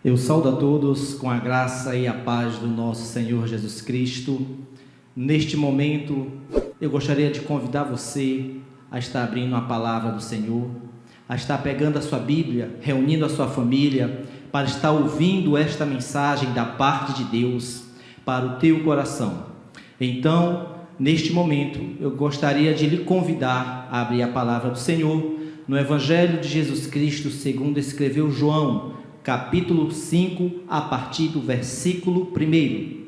Eu saúdo a todos com a graça e a paz do nosso Senhor Jesus Cristo. Neste momento, eu gostaria de convidar você a estar abrindo a palavra do Senhor, a estar pegando a sua Bíblia, reunindo a sua família, para estar ouvindo esta mensagem da parte de Deus para o teu coração. Então, neste momento, eu gostaria de lhe convidar a abrir a palavra do Senhor no Evangelho de Jesus Cristo, segundo escreveu João, capítulo 5, a partir do versículo 1.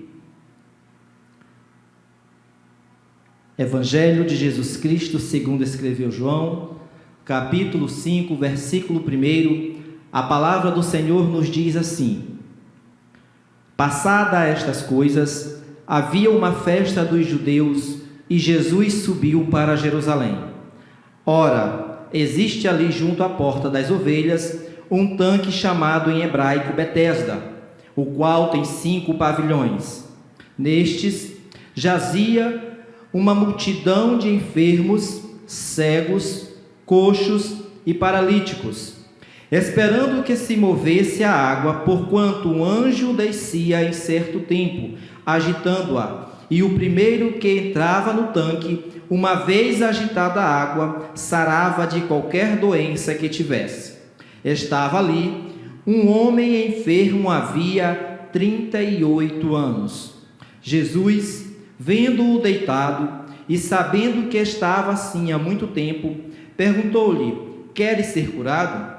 Evangelho de Jesus Cristo, segundo escreveu João, capítulo 5, versículo 1. A palavra do Senhor nos diz assim: Passada estas coisas, havia uma festa dos judeus e Jesus subiu para Jerusalém. Ora, existe ali junto à porta das ovelhas um tanque chamado em hebraico Betesda, o qual tem 5 pavilhões. Nestes jazia uma multidão de enfermos, cegos, coxos e paralíticos, esperando que se movesse a água, porquanto um anjo descia em certo tempo, agitando-a, e o primeiro que entrava no tanque, uma vez agitada a água, sarava de qualquer doença que tivesse. Estava ali um homem enfermo havia 38 anos. Jesus, vendo-o deitado e sabendo que estava assim há muito tempo, perguntou-lhe: Queres ser curado?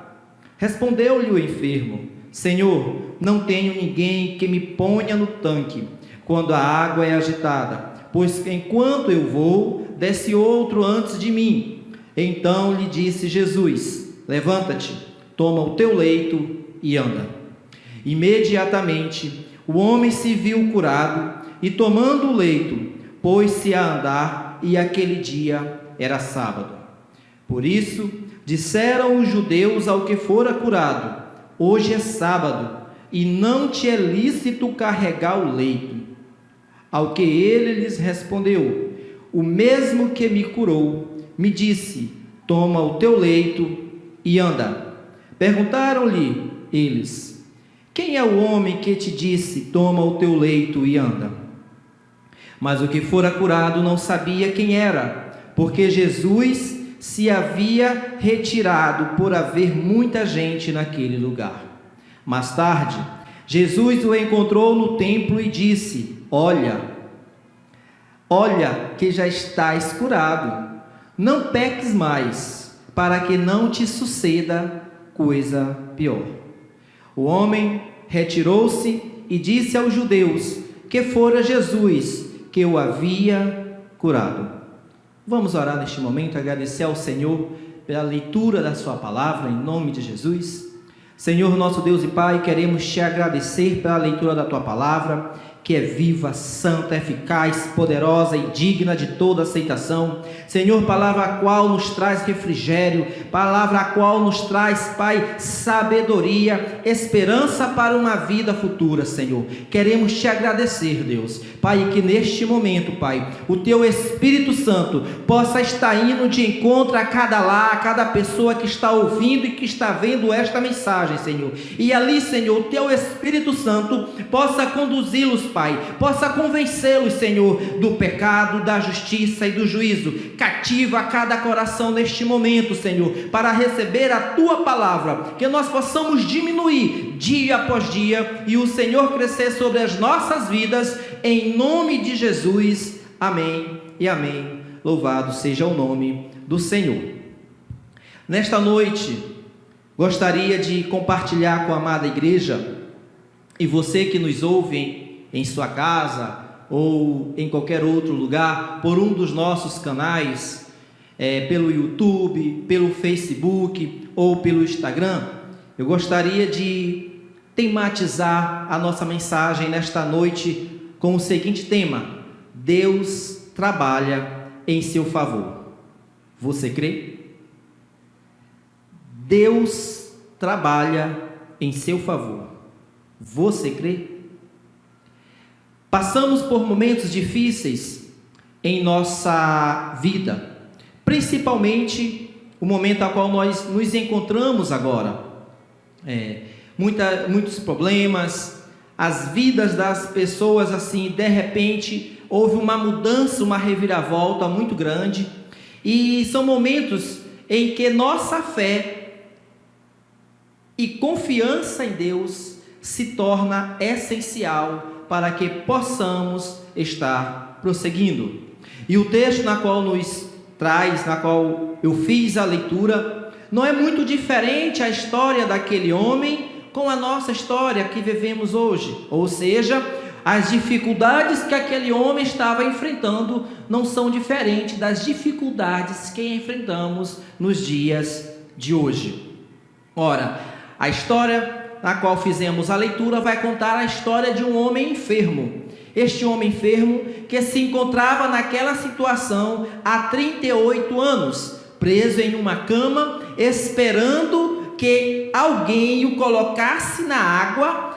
Respondeu-lhe o enfermo: Senhor, não tenho ninguém que me ponha no tanque quando a água é agitada, pois enquanto eu vou, desce outro antes de mim. Então lhe disse Jesus: Levanta-te, toma o teu leito e anda. Imediatamente o homem se viu curado e, tomando o leito, pôs-se a andar, e aquele dia era sábado. Por isso disseram os judeus ao que fora curado: Hoje é sábado, e não te é lícito carregar o leito. Ao que ele lhes respondeu: O mesmo que me curou me disse: Toma o teu leito e anda. Perguntaram-lhe eles: Quem é o homem que te disse: Toma o teu leito e anda? Mas o que fora curado não sabia quem era, porque Jesus se havia retirado por haver muita gente naquele lugar. Mais tarde, Jesus o encontrou no templo e disse: Olha que já estás curado. Não peques mais, para que não te suceda coisa pior. O homem retirou-se e disse aos judeus que fora Jesus que o havia curado. Vamos orar neste momento, agradecer ao Senhor pela leitura da sua palavra, em nome de Jesus. Senhor, nosso Deus e Pai, queremos te agradecer pela leitura da tua palavra, que é viva, santa, eficaz, poderosa e digna de toda aceitação. Senhor, palavra a qual nos traz refrigério, palavra a qual nos traz, Pai, sabedoria, esperança para uma vida futura, Senhor. Queremos te agradecer, Deus. Pai, que neste momento, Pai, o teu Espírito Santo possa estar indo de encontro a cada lar, a cada pessoa que está ouvindo e que está vendo esta mensagem, Senhor. E ali, Senhor, o teu Espírito Santo possa conduzi-los, Pai, possa convencê-los, Senhor, do pecado, da justiça e do juízo. Cativa cada coração neste momento, Senhor, para receber a tua palavra, que nós possamos diminuir dia após dia e o Senhor crescer sobre as nossas vidas, em nome de Jesus. Amém e amém. Louvado seja o nome do Senhor. Nesta noite, gostaria de compartilhar com a amada igreja, e você que nos ouve em sua casa ou em qualquer outro lugar, por um dos nossos canais, pelo YouTube, pelo Facebook ou pelo Instagram, eu gostaria de tematizar a nossa mensagem nesta noite com o seguinte tema: Deus trabalha em seu favor. Você crê? Deus trabalha em seu favor. Você crê? Passamos por momentos difíceis em nossa vida, principalmente o momento ao qual nós nos encontramos agora. muitos problemas, as vidas das pessoas, assim, de repente, houve uma mudança, uma reviravolta muito grande, e são momentos em que nossa fé e confiança em Deus se torna essencial para que possamos estar prosseguindo. E o texto na qual na qual eu fiz a leitura, não é muito diferente a história daquele homem com a nossa história que vivemos hoje. Ou seja, as dificuldades que aquele homem estava enfrentando não são diferentes das dificuldades que enfrentamos nos dias de hoje. Ora, a história na qual fizemos a leitura vai contar a história de um homem enfermo. Este homem enfermo que se encontrava naquela situação há 38 anos, preso em uma cama, esperando que alguém o colocasse na água,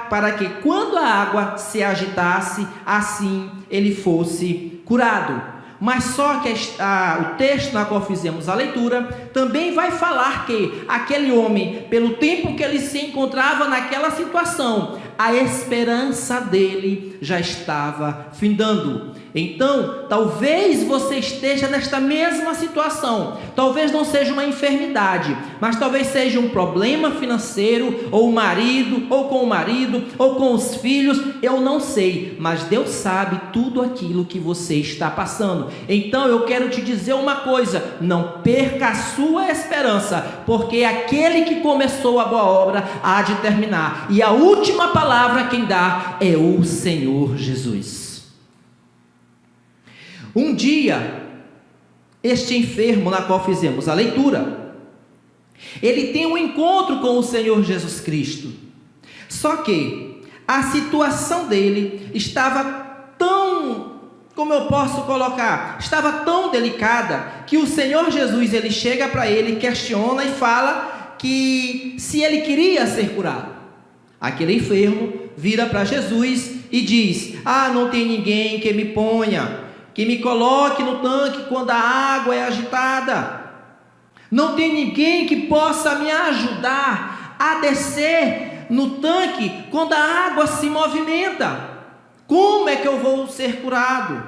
para que quando a água se agitasse, assim ele fosse curado. Mas só que o texto na qual fizemos a leitura também vai falar que aquele homem, pelo tempo que ele se encontrava naquela situação, a esperança dele já estava findando. Então, talvez você esteja nesta mesma situação. Talvez não seja uma enfermidade, mas talvez seja um problema financeiro, ou o marido, ou com o marido, ou com os filhos, eu não sei, mas Deus sabe tudo aquilo que você está passando. Então eu quero te dizer uma coisa: não perca a sua esperança, porque aquele que começou a boa obra há de terminar, e a última palavra quem dá é o Senhor Jesus. Um dia, este enfermo na qual fizemos a leitura, ele tem um encontro com o Senhor Jesus Cristo. Só que a situação dele estava tão, como eu posso colocar, estava tão delicada, que o Senhor Jesus, ele chega para ele, questiona e fala que se ele queria ser curado. Aquele enfermo vira para Jesus e diz: não tem ninguém que me ponha, que me coloque no tanque quando a água é agitada. Não tem ninguém que possa me ajudar a descer no tanque quando a água se movimenta. Como é que eu vou ser curado?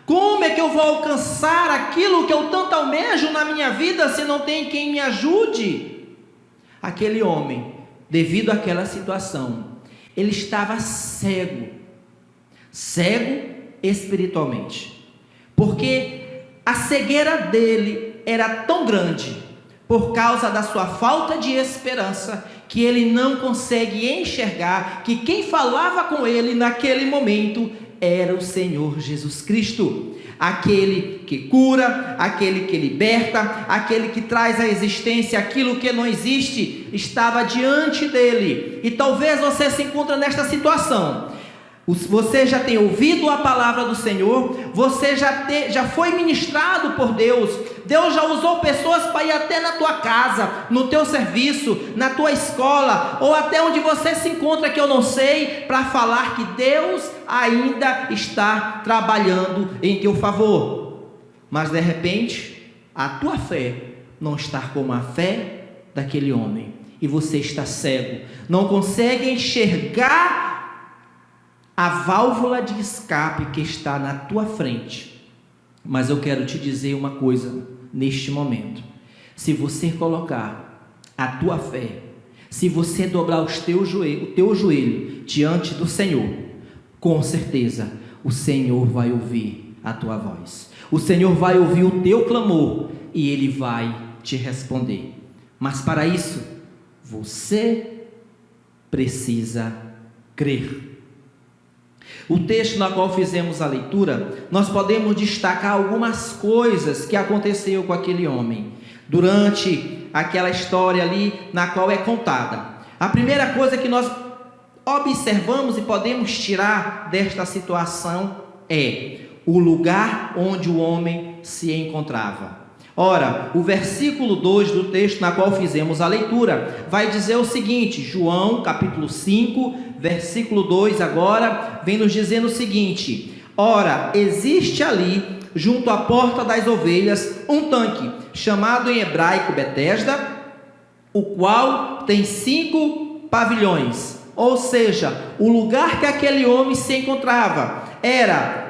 Como é que eu vou alcançar aquilo que eu tanto almejo na minha vida se não tem quem me ajude? Aquele homem, devido àquela situação, ele estava cego espiritualmente. Porque a cegueira dele era tão grande, por causa da sua falta de esperança, que ele não consegue enxergar que quem falava com ele naquele momento era o Senhor Jesus Cristo. Aquele que cura, aquele que liberta, aquele que traz à existência aquilo que não existe, estava diante dele. E talvez você se encontre nesta situação. Você já tem ouvido a palavra do Senhor, você já foi ministrado por Deus, Deus já usou pessoas para ir até na tua casa, no teu serviço, na tua escola, ou até onde você se encontra, que eu não sei, para falar que Deus ainda está trabalhando em teu favor. Mas de repente, a tua fé não está como a fé daquele homem, e você está cego, não consegue enxergar a válvula de escape que está na tua frente. Mas eu quero te dizer uma coisa neste momento: se você colocar a tua fé, se você dobrar o teu joelho diante do Senhor, com certeza o Senhor vai ouvir a tua voz, o Senhor vai ouvir o teu clamor e Ele vai te responder. Mas para isso, você precisa crer. O texto na qual fizemos a leitura, nós podemos destacar algumas coisas que aconteceu com aquele homem durante aquela história ali na qual é contada. A primeira coisa que nós observamos e podemos tirar desta situação é o lugar onde o homem se encontrava. Ora, o versículo 2 do texto na qual fizemos a leitura vai dizer o seguinte: João capítulo 5, versículo 2 agora, vem nos dizendo o seguinte: ora, existe ali, junto à porta das ovelhas, um tanque, chamado em hebraico Betesda, o qual tem 5 pavilhões, ou seja, o lugar que aquele homem se encontrava era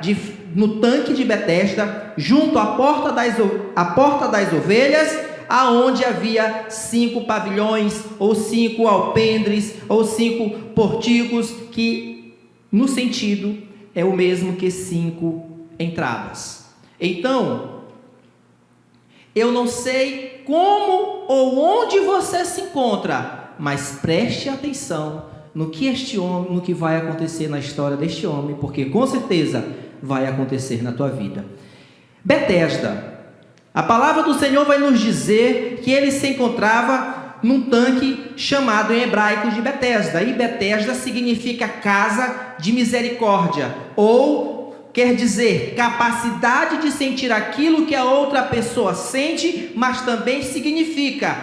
no tanque de Betesda, junto à porta das ovelhas, aonde havia 5 pavilhões, ou 5 alpendres, ou 5 portigos, que no sentido é o mesmo que 5 entradas. Então, eu não sei como ou onde você se encontra, mas preste atenção no que vai acontecer na história deste homem, porque com certeza vai acontecer na tua vida. Betesda, a palavra do Senhor vai nos dizer que ele se encontrava num tanque chamado em hebraico de Betesda, e Betesda significa casa de misericórdia, ou quer dizer capacidade de sentir aquilo que a outra pessoa sente, mas também significa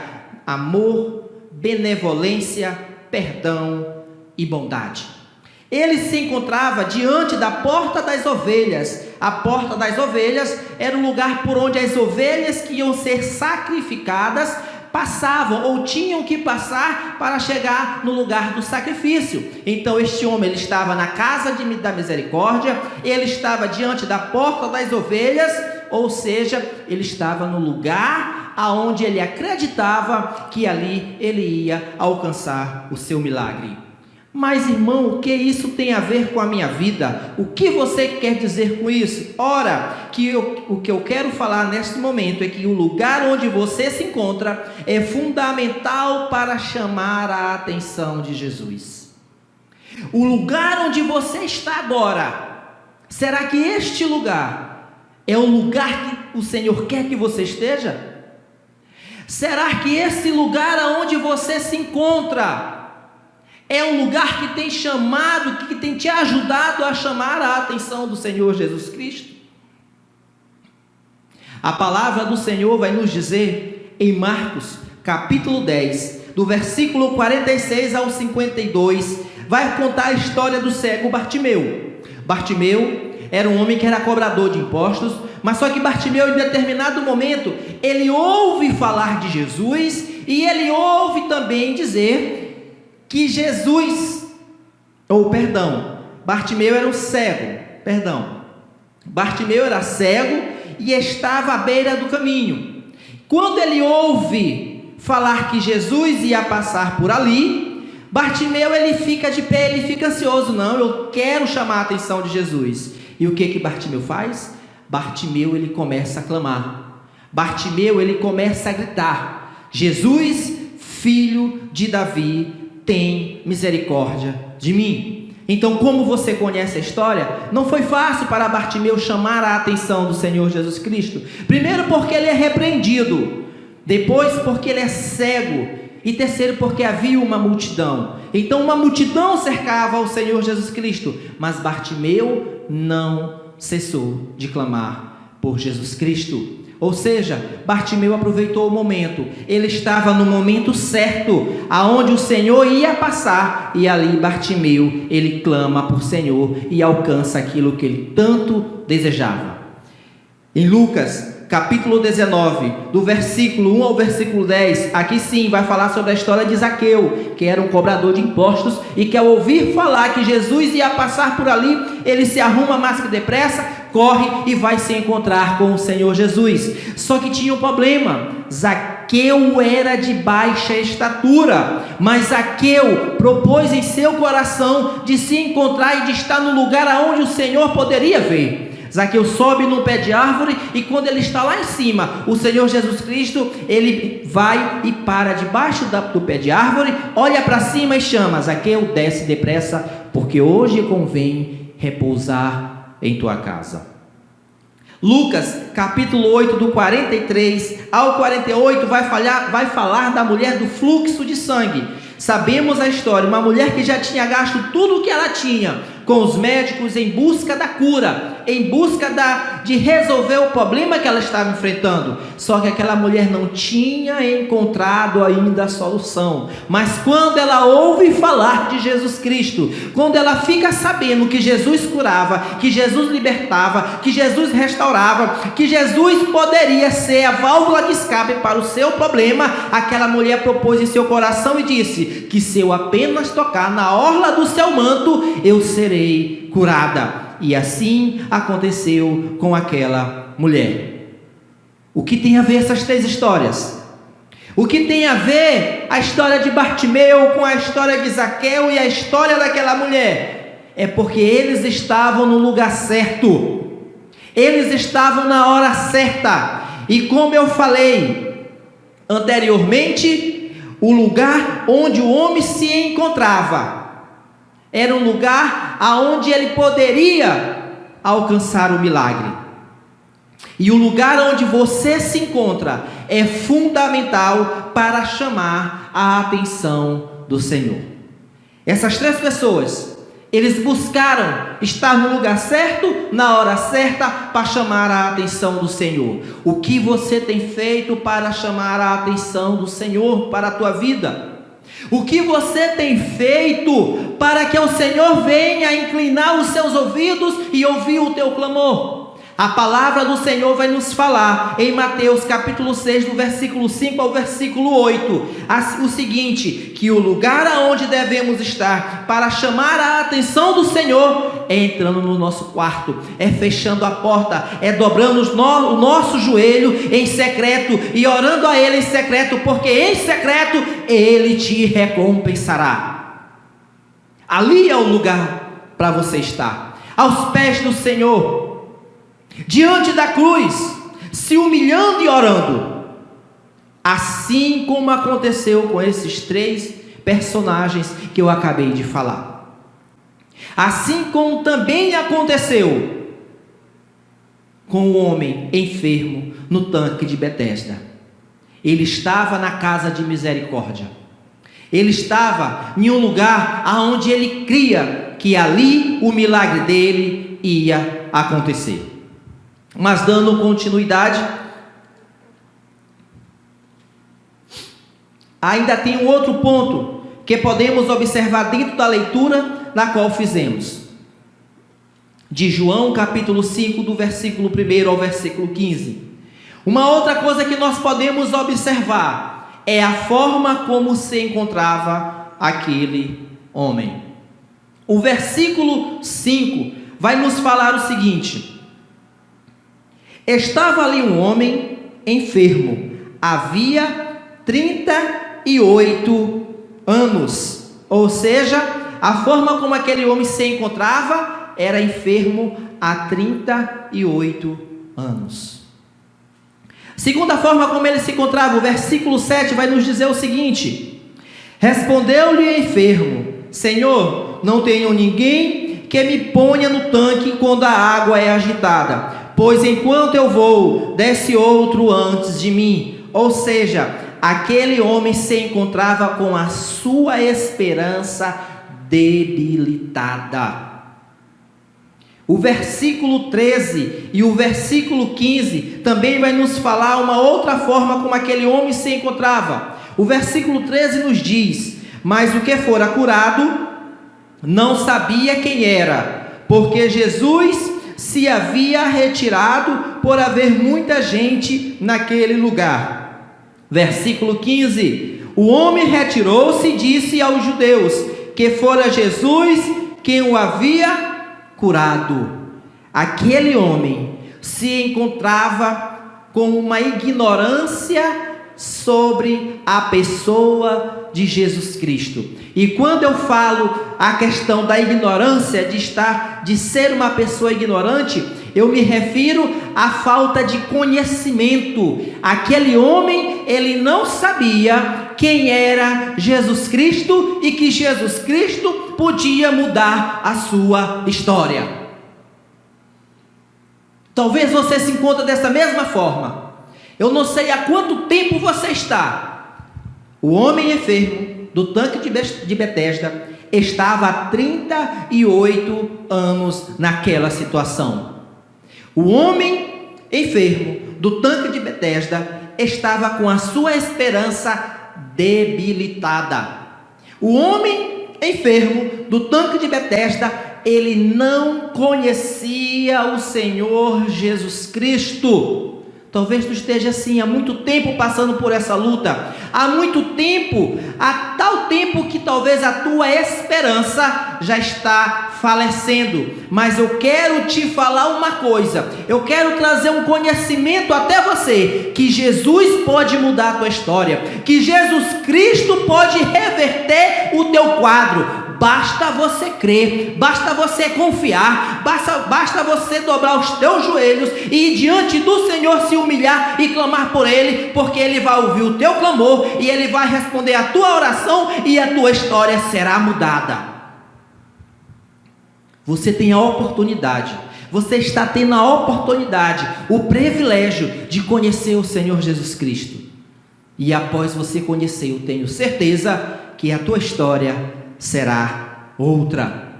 amor, benevolência, perdão e bondade. Ele se encontrava diante da porta das ovelhas. A porta das ovelhas era o lugar por onde as ovelhas que iam ser sacrificadas passavam ou tinham que passar para chegar no lugar do sacrifício. Então este homem, ele estava na casa da misericórdia, ele estava diante da porta das ovelhas, ou seja, ele estava no lugar aonde ele acreditava que ali ele ia alcançar o seu milagre. Mas, irmão, o que isso tem a ver com a minha vida? O que você quer dizer com isso? Ora, o que eu quero falar neste momento é que o lugar onde você se encontra é fundamental para chamar a atenção de Jesus. O lugar onde você está agora, será que este lugar é o lugar que o Senhor quer que você esteja? Será que esse lugar onde você se encontra é um lugar que tem chamado, que tem te ajudado a chamar a atenção do Senhor Jesus Cristo? A palavra do Senhor vai nos dizer em Marcos, capítulo 10, do versículo 46 ao 52, vai contar a história do cego Bartimeu. Bartimeu era um homem que era cobrador de impostos, mas só que Bartimeu, em determinado momento, ele ouve falar de Jesus, e ele ouve também dizer que Bartimeu era um cego, Bartimeu era cego e estava à beira do caminho. Quando ele ouve falar que Jesus ia passar por ali, Bartimeu, ele fica de pé, ele fica ansioso. Não, eu quero chamar a atenção de Jesus. E o que Bartimeu faz? Bartimeu, ele começa a clamar. Bartimeu, ele começa a gritar: Jesus, filho de Davi, tem misericórdia de mim. Então, como você conhece a história, não foi fácil para Bartimeu chamar a atenção do Senhor Jesus Cristo. Primeiro, porque ele é repreendido. Depois, porque ele é cego. E terceiro, porque havia uma multidão. Então, uma multidão cercava o Senhor Jesus Cristo. Mas Bartimeu não cessou de clamar por Jesus Cristo. Ou seja, Bartimeu aproveitou o momento. Ele estava no momento certo, aonde o Senhor ia passar, e ali Bartimeu, ele clama por Senhor e alcança aquilo que ele tanto desejava. Em Lucas, capítulo 19, do versículo 1 ao versículo 10, aqui sim vai falar sobre a história de Zaqueu, que era um cobrador de impostos, e que ao ouvir falar que Jesus ia passar por ali, ele se arruma mais que depressa, corre e vai se encontrar com o Senhor Jesus. Só que tinha um problema: Zaqueu era de baixa estatura, mas Zaqueu propôs em seu coração de se encontrar e de estar no lugar aonde o Senhor poderia ver. Zaqueu sobe num pé de árvore, e quando ele está lá em cima, o Senhor Jesus Cristo, ele vai e para debaixo do pé de árvore, olha para cima e chama: Zaqueu, desce depressa, porque hoje convém repousar em tua casa. Lucas, capítulo 8, do 43 ao 48, vai falar da mulher do fluxo de sangue. Sabemos a história, uma mulher que já tinha gasto tudo o que ela tinha com os médicos em busca da cura. em busca de resolver o problema que ela estava enfrentando. Só que aquela mulher não tinha encontrado ainda a solução. Mas quando ela ouve falar de Jesus Cristo, quando ela fica sabendo que Jesus curava, que Jesus libertava, que Jesus restaurava, que Jesus poderia ser a válvula de escape para o seu problema, aquela mulher propôs em seu coração e disse que se eu apenas tocar na orla do seu manto, eu serei curada. E assim aconteceu com aquela mulher. O que tem a ver essas três histórias? O que tem a ver a história de Bartimeu com a história de Zaqueu e a história daquela mulher? É porque eles estavam no lugar certo. Eles estavam na hora certa. E como eu falei anteriormente, o lugar onde o homem se encontrava era um lugar aonde ele poderia alcançar o milagre. E o lugar onde você se encontra é fundamental para chamar a atenção do Senhor. Essas três pessoas, eles buscaram estar no lugar certo, na hora certa, para chamar a atenção do Senhor. O que você tem feito para chamar a atenção do Senhor para a tua vida? O que você tem feito para que o Senhor venha inclinar os seus ouvidos e ouvir o teu clamor? A palavra do Senhor vai nos falar em Mateus capítulo 6, do versículo 5 ao versículo 8, o seguinte, que o lugar aonde devemos estar para chamar a atenção do Senhor é entrando no nosso quarto, é fechando a porta, é dobrando o nosso joelho em secreto e orando a Ele em secreto, porque em secreto Ele te recompensará. Ali é o lugar para você estar, aos pés do Senhor, diante da cruz, se humilhando e orando, assim como aconteceu com esses três personagens que eu acabei de falar. Assim como também aconteceu com o homem enfermo no tanque de Betesda. Ele estava na casa de misericórdia. Ele estava em um lugar onde ele cria que ali o milagre dele ia acontecer. Mas dando continuidade, ainda tem um outro ponto que podemos observar dentro da leitura na qual fizemos. De João capítulo 5, do versículo 1 ao versículo 15. Uma outra coisa que nós podemos observar é a forma como se encontrava aquele homem. O versículo 5 vai nos falar o seguinte: estava ali um homem enfermo, havia 38 anos. Ou seja, a forma como aquele homem se encontrava era enfermo há 38 anos. Segunda forma como ele se encontrava, o versículo 7 vai nos dizer o seguinte: respondeu-lhe o enfermo: Senhor, não tenho ninguém que me ponha no tanque quando a água é agitada, pois enquanto eu vou, desce outro antes de mim. Ou seja, aquele homem se encontrava com a sua esperança debilitada. O versículo 13 e o versículo 15 também vai nos falar uma outra forma como aquele homem se encontrava. O versículo 13 nos diz: mas o que fora curado não sabia quem era, porque Jesus se havia retirado por haver muita gente naquele lugar. Versículo 15: o homem retirou-se e disse aos judeus que fora Jesus quem o havia curado. Aquele homem se encontrava com uma ignorância sobre a pessoa de Jesus Cristo. E quando eu falo a questão da ignorância, de ser uma pessoa ignorante, eu me refiro à falta de conhecimento. Aquele homem, ele não sabia quem era Jesus Cristo e que Jesus Cristo podia mudar a sua história. Talvez você se encontre dessa mesma forma. Eu não sei há quanto tempo você está. O homem enfermo do tanque de Betesda estava há 38 anos naquela situação. O homem enfermo do tanque de Betesda estava com a sua esperança debilitada. O homem enfermo do tanque de Betesda, ele não conhecia o Senhor Jesus Cristo. Talvez tu esteja assim há muito tempo passando por essa luta, há muito tempo, há tal tempo que talvez a tua esperança já está falecendo. Mas eu quero te falar uma coisa, eu quero trazer um conhecimento até você, que Jesus pode mudar a tua história, que Jesus Cristo pode reverter o teu quadro. Basta você crer, basta você confiar, basta você dobrar os teus joelhos e ir diante do Senhor se humilhar e clamar por Ele, porque Ele vai ouvir o teu clamor e Ele vai responder a tua oração e a tua história será mudada. Você tem a oportunidade, você está tendo a oportunidade, o privilégio de conhecer o Senhor Jesus Cristo. E após você conhecer, eu tenho certeza que a tua história será outra.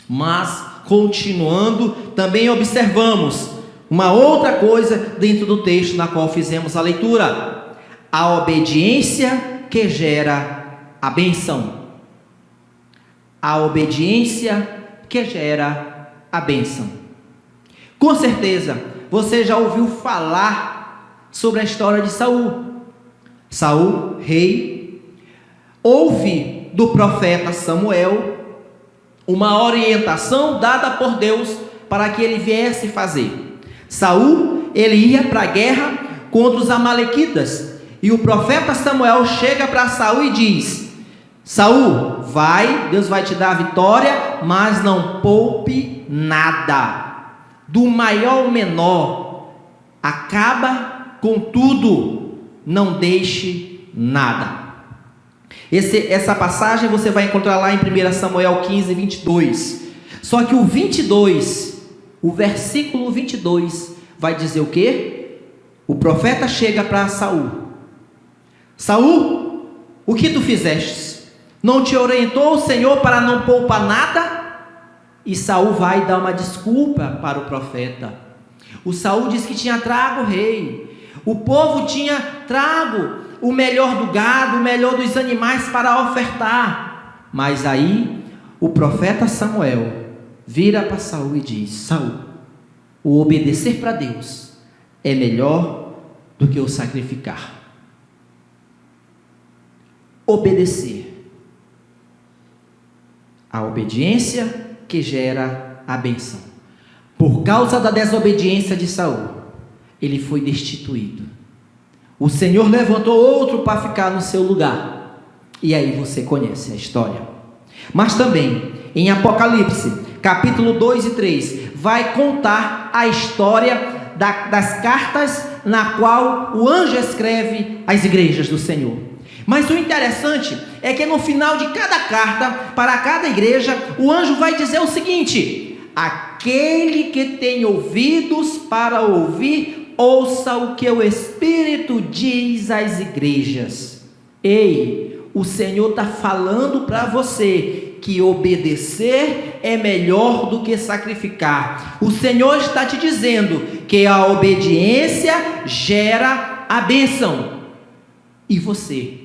Mas, continuando, também observamos uma outra coisa dentro do texto na qual fizemos a leitura: a obediência que gera a bênção. A obediência que gera a bênção. Com certeza, você já ouviu falar sobre a história de Saul. Saul, rei, ouve do profeta Samuel uma orientação dada por Deus para que ele viesse fazer. Saul, ele ia para a guerra contra os amalequitas, e o profeta Samuel chega para Saul e diz: Saul, vai, Deus vai te dar a vitória, mas não poupe nada, do maior ao menor, acaba com tudo, não deixe nada. Essa passagem você vai encontrar lá em 1 Samuel 15, 22. Só que o 22, o versículo 22, vai dizer o quê? O profeta chega para Saul: Saul, o que tu fizeste? Não te orientou o Senhor para não poupar nada? E Saul vai dar uma desculpa para o profeta. O Saul diz que tinha trago o rei. O povo tinha trago o melhor do gado, o melhor dos animais para ofertar. Mas aí o profeta Samuel vira para Saul e diz: Saul, o obedecer para Deus é melhor do que o sacrificar. Obedecer. A obediência que gera a bênção. Por causa da desobediência de Saul, ele foi destituído. O Senhor levantou outro para ficar no seu lugar. E aí você conhece a história. Mas também, em Apocalipse, capítulo 2 e 3, vai contar a história das cartas na qual o anjo escreve às igrejas do Senhor. Mas o interessante é que no final de cada carta, para cada igreja, o anjo vai dizer o seguinte: aquele que tem ouvidos para ouvir, ouça o que o Espírito diz às igrejas. Ei, o Senhor está falando para você que obedecer é melhor do que sacrificar. O Senhor está te dizendo que a obediência gera a bênção. E você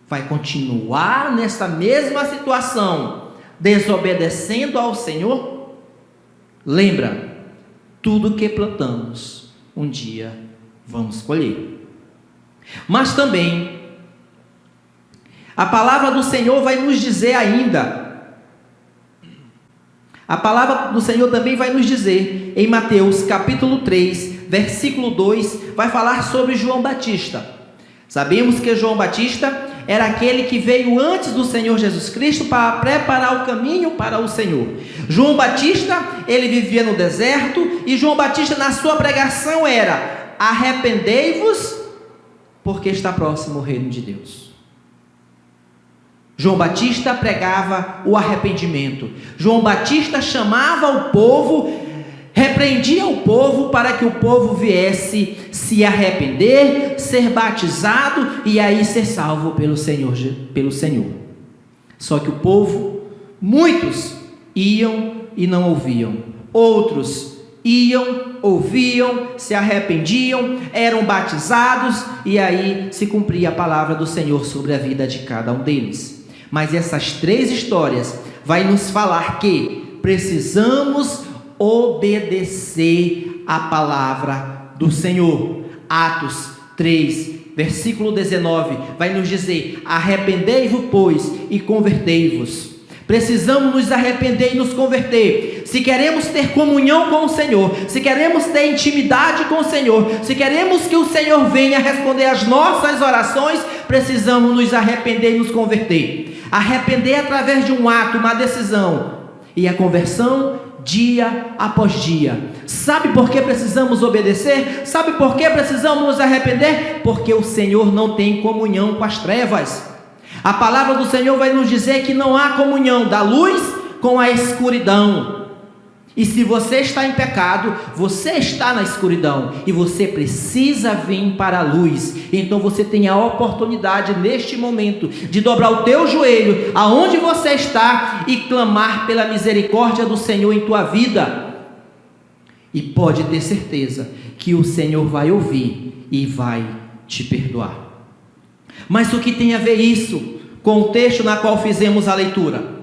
vai continuar nessa mesma situação, desobedecendo ao Senhor? Lembra, tudo que plantamos, um dia vamos colher. Mas também, a palavra do Senhor vai nos dizer ainda, a palavra do Senhor também vai nos dizer, em Mateus capítulo 3, versículo 2, vai falar sobre João Batista. Sabemos que João Batista era aquele que veio antes do Senhor Jesus Cristo para preparar o caminho para o Senhor. João Batista, ele vivia no deserto, e João Batista na sua pregação era: arrependei-vos, porque está próximo o reino de Deus. João Batista pregava o arrependimento. João Batista chamava o povo, repreendia o povo para que o povo viesse se arrepender, ser batizado e aí ser salvo pelo Senhor. Só que o povo, muitos iam e não ouviam, outros iam, ouviam, se arrependiam, eram batizados, e aí se cumpria a palavra do Senhor sobre a vida de cada um deles. Mas essas 3 histórias vai nos falar que precisamos obedecer a palavra do Senhor. Atos 3, versículo 19, vai nos dizer: arrependei-vos, pois, e convertei-vos. Precisamos nos arrepender e nos converter. Se queremos ter comunhão com o Senhor, se queremos ter intimidade com o Senhor, se queremos que o Senhor venha responder às nossas orações, precisamos nos arrepender e nos converter. Arrepender através de um ato, uma decisão, e a conversão dia após dia. Sabe por que precisamos obedecer? Sabe por que precisamos nos arrepender? Porque o Senhor não tem comunhão com as trevas. A palavra do Senhor vai nos dizer que não há comunhão da luz com a escuridão. E se você está em pecado, você está na escuridão, e você precisa vir para a luz. Então você tem a oportunidade neste momento de dobrar o teu joelho aonde você está e clamar pela misericórdia do Senhor em tua vida. E pode ter certeza que o Senhor vai ouvir e vai te perdoar. Mas o que tem a ver isso com o texto na qual fizemos a leitura?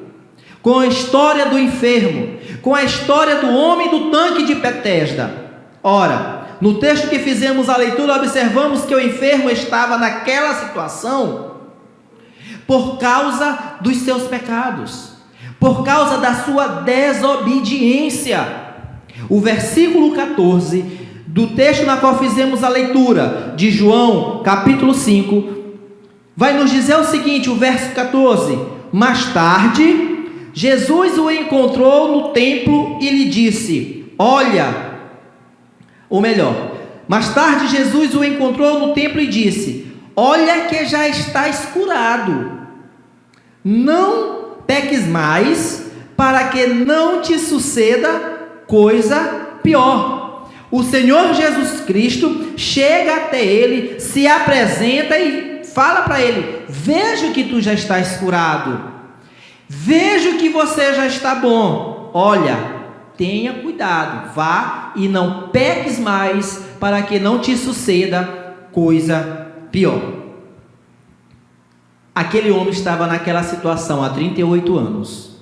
Com a história do enfermo, com a história do homem do tanque de Betesda. Ora, no texto que fizemos a leitura, observamos que o enfermo estava naquela situação por causa dos seus pecados, por causa da sua desobediência. O versículo 14 do texto na qual fizemos a leitura, de João, capítulo 5, vai nos dizer o seguinte, o verso 14: mais tarde, Jesus o encontrou no templo e lhe disse, mais tarde Jesus o encontrou no templo e disse, olha que já estás curado, não peques mais, para que não te suceda coisa pior. O Senhor Jesus Cristo chega até ele, se apresenta e fala para ele, vejo que tu já estás curado, vejo que você já está bom, olha, tenha cuidado, vá e não peques mais, para que não te suceda coisa pior. Aquele homem estava naquela situação há 38 anos,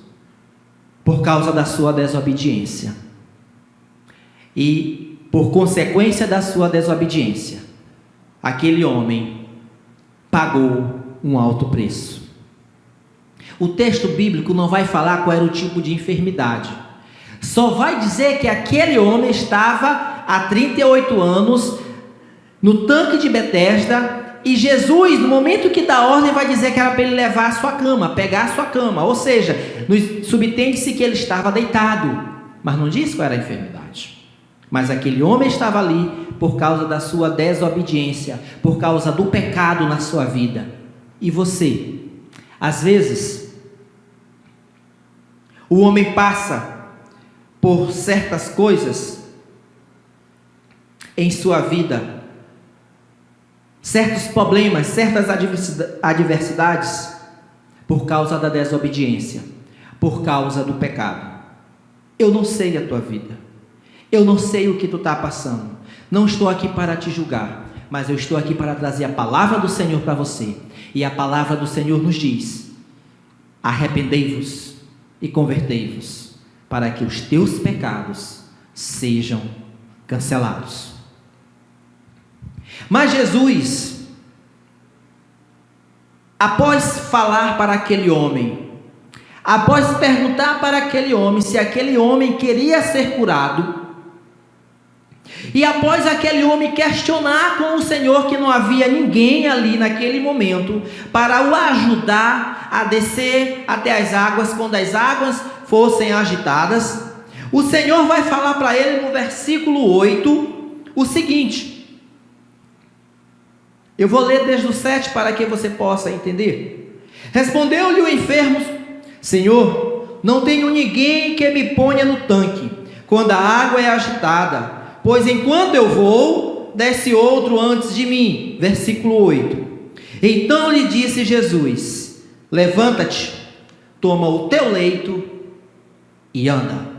por causa da sua desobediência, e por consequência da sua desobediência, aquele homem pagou um alto preço. O texto bíblico não vai falar qual era o tipo de enfermidade, só vai dizer que aquele homem estava há 38 anos no tanque de Betesda, e Jesus, no momento que dá ordem, vai dizer que era para ele levar a sua cama, pegar a sua cama, ou seja, subentende-se que ele estava deitado, mas não diz qual era a enfermidade. Mas aquele homem estava ali por causa da sua desobediência, por causa do pecado na sua vida. E você? Às vezes, o homem passa por certas coisas em sua vida, certos problemas, certas adversidades, por causa da desobediência, por causa do pecado. Eu não sei a tua vida, eu não sei o que tu está passando, não estou aqui para te julgar, mas eu estou aqui para trazer a palavra do Senhor para você. E a palavra do Senhor nos diz, arrependei-vos e convertei-vos, para que os teus pecados sejam cancelados. Mas Jesus, após falar para aquele homem, após perguntar para aquele homem se aquele homem queria ser curado, e após aquele homem questionar com o Senhor que não havia ninguém ali naquele momento para o ajudar a descer até as águas quando as águas fossem agitadas, o Senhor vai falar para ele no versículo 8 o seguinte, eu vou ler desde o 7 para que você possa entender. Respondeu-lhe o enfermo, Senhor, não tenho ninguém que me ponha no tanque quando a água é agitada, pois enquanto eu vou, desce outro antes de mim. Versículo 8. Então lhe disse Jesus, levanta-te, toma o teu leito e anda.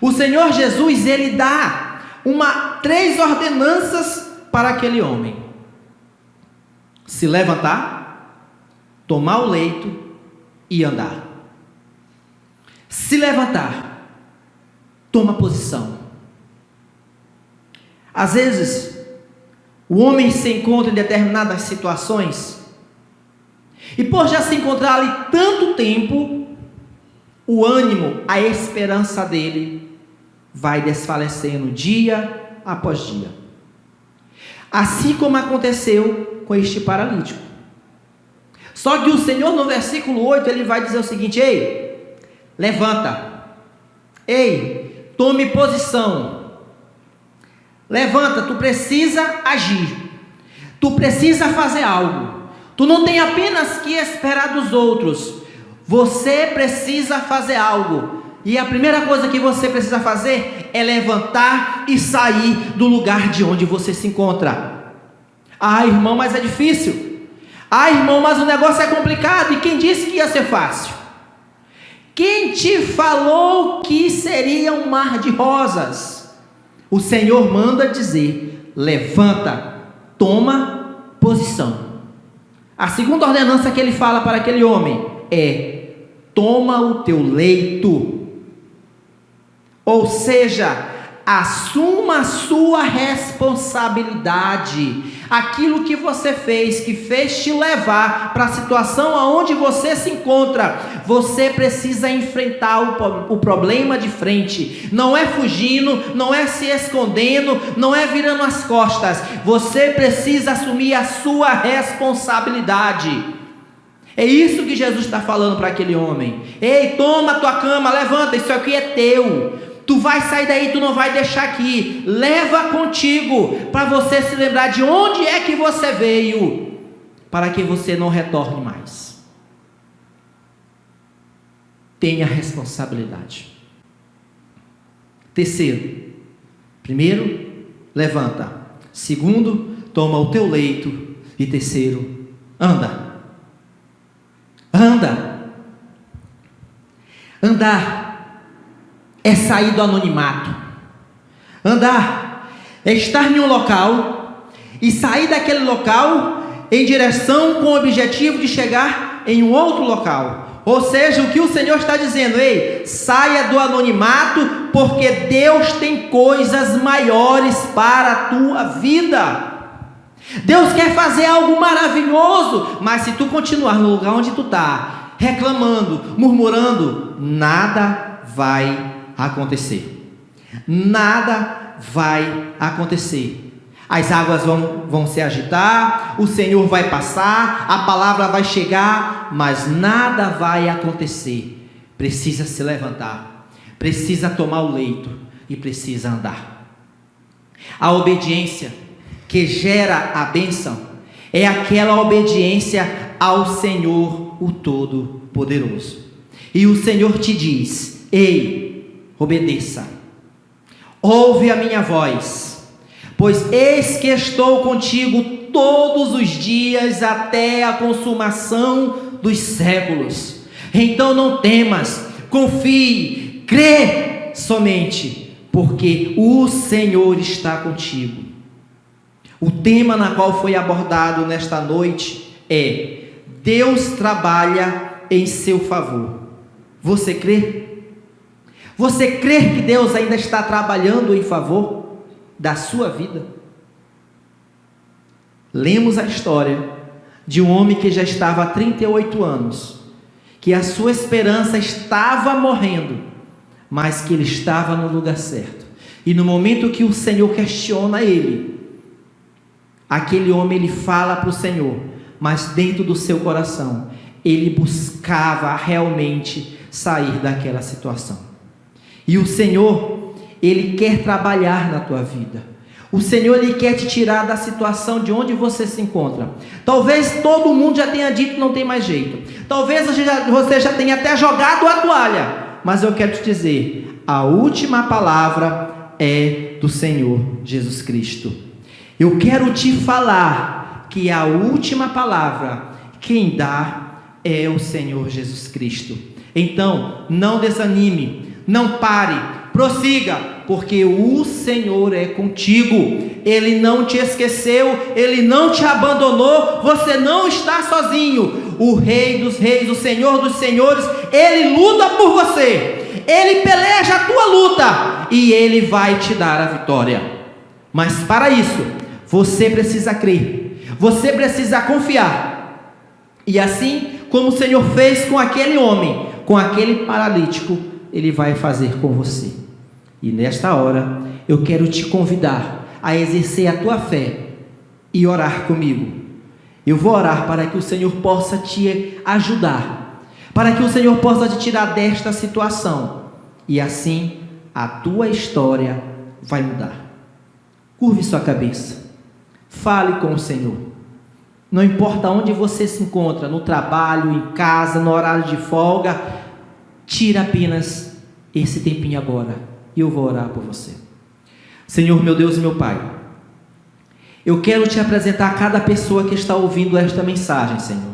O Senhor Jesus, ele dá 3 ordenanças para aquele homem: se levantar, tomar o leito e andar. Se levantar, toma posição. Às vezes, o homem se encontra em determinadas situações, e por já se encontrar ali tanto tempo, o ânimo, a esperança dele vai desfalecendo dia após dia. Assim como aconteceu com este paralítico. Só que o Senhor, no versículo 8, ele vai dizer o seguinte: ei, levanta. Ei, tome posição. Levanta, tu precisa agir. Tu precisa fazer algo. Tu não tem apenas que esperar dos outros. Você precisa fazer algo. E a primeira coisa que você precisa fazer é levantar e sair do lugar de onde você se encontra. Ah, irmão, mas é difícil. Ah, irmão, mas o negócio é complicado. E quem disse que ia ser fácil? Quem te falou que seria um mar de rosas? O Senhor manda dizer: levanta, toma posição. A segunda ordenança que ele fala para aquele homem é: toma o teu leito. Ou seja, assuma a sua responsabilidade. Aquilo que você fez, que fez te levar para a situação aonde você se encontra, você precisa enfrentar o problema de frente. Não é fugindo, não é se escondendo, não é virando as costas. Você precisa assumir a sua responsabilidade. É isso que Jesus está falando para aquele homem. Ei, toma a tua cama, levanta, isso aqui é teu. Tu vai sair daí, tu não vai deixar aqui. Leva contigo, para você se lembrar de onde é que você veio, para que você não retorne mais. Tenha responsabilidade. Terceiro, primeiro, levanta. Segundo, toma o teu leito. E terceiro, anda. Anda. Andar é sair do anonimato. Andar é estar em um local e sair daquele local em direção com o objetivo de chegar em um outro local. Ou seja, o que o Senhor está dizendo: ei, saia do anonimato, porque Deus tem coisas maiores para a tua vida. Deus quer fazer algo maravilhoso, mas se tu continuar no lugar onde tu está, reclamando, murmurando, nada vai acontecer. Nada vai acontecer. As águas vão se agitar, o Senhor vai passar, a palavra vai chegar, mas nada vai acontecer. Precisa se levantar, precisa tomar o leito e precisa andar. A obediência que gera a bênção é aquela obediência ao Senhor, o Todo-Poderoso. E o Senhor te diz: ei, obedeça, ouve a minha voz, pois eis que estou contigo todos os dias até a consumação dos séculos. Então não temas, confie, crê somente, porque o Senhor está contigo. O tema na qual foi abordado nesta noite é: Deus trabalha em seu favor. Você crê? Você crê que Deus ainda está trabalhando em favor da sua vida? Lemos a história de um homem que já estava há 38 anos, que a sua esperança estava morrendo, mas que ele estava no lugar certo. E no momento que o Senhor questiona ele, aquele homem, ele fala para o Senhor, mas dentro do seu coração ele buscava realmente sair daquela situação. E o Senhor, ele quer trabalhar na tua vida. O Senhor, ele quer te tirar da situação de onde você se encontra. Talvez todo mundo já tenha dito que não tem mais jeito. Talvez você já tenha até jogado a toalha. Mas eu quero te dizer, a última palavra é do Senhor Jesus Cristo. Eu quero te falar que a última palavra, quem dá é o Senhor Jesus Cristo. Então, não desanime, não pare, prossiga, porque o Senhor é contigo. Ele não te esqueceu, Ele não te abandonou, você não está sozinho. O Rei dos Reis, o Senhor dos Senhores, Ele luta por você, Ele peleja a tua luta e Ele vai te dar a vitória. Mas para isso, você precisa crer, você precisa confiar. E assim como o Senhor fez com aquele homem, com aquele paralítico, Ele vai fazer com você. E nesta hora, eu quero te convidar a exercer a tua fé e orar comigo. Eu vou orar para que o Senhor possa te ajudar, para que o Senhor possa te tirar desta situação, e assim a tua história vai mudar. Curve sua cabeça, fale com o Senhor. Não importa onde você se encontra, no trabalho, em casa, no horário de folga, tira apenas esse tempinho agora, e eu vou orar por você. Senhor, meu Deus e meu Pai, eu quero te apresentar cada pessoa que está ouvindo esta mensagem, Senhor.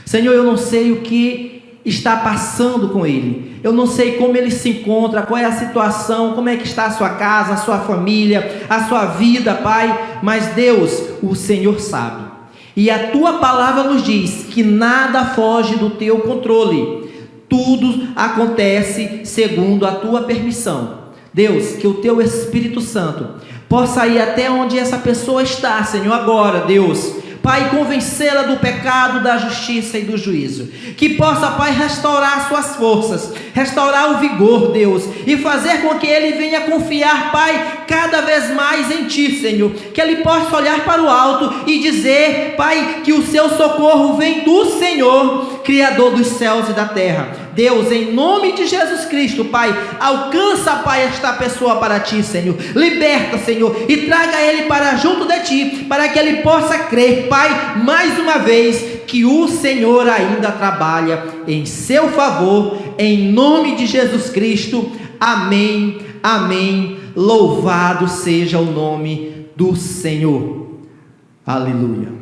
Senhor, eu não sei o que está passando com ele, eu não sei como ele se encontra, qual é a situação, como é que está a sua casa, a sua família, a sua vida, Pai, mas Deus, o Senhor sabe. E a tua palavra nos diz que nada foge do teu controle, tudo acontece segundo a tua permissão. Deus, que o teu Espírito Santo possa ir até onde essa pessoa está, Senhor, agora, Deus, Pai, convencê-la do pecado, da justiça e do juízo, que possa, Pai, restaurar suas forças, restaurar o vigor, Deus, e fazer com que ele venha confiar, Pai, cada vez mais em Ti, Senhor, que ele possa olhar para o alto e dizer, Pai, que o seu socorro vem do Senhor, Criador dos céus e da terra. Deus, em nome de Jesus Cristo, Pai, alcança, Pai, esta pessoa para Ti, Senhor, liberta, Senhor, e traga ele para junto de Ti, para que ele possa crer, Pai, mais uma vez, que o Senhor ainda trabalha em seu favor, em nome de Jesus Cristo, amém, amém, louvado seja o nome do Senhor, aleluia.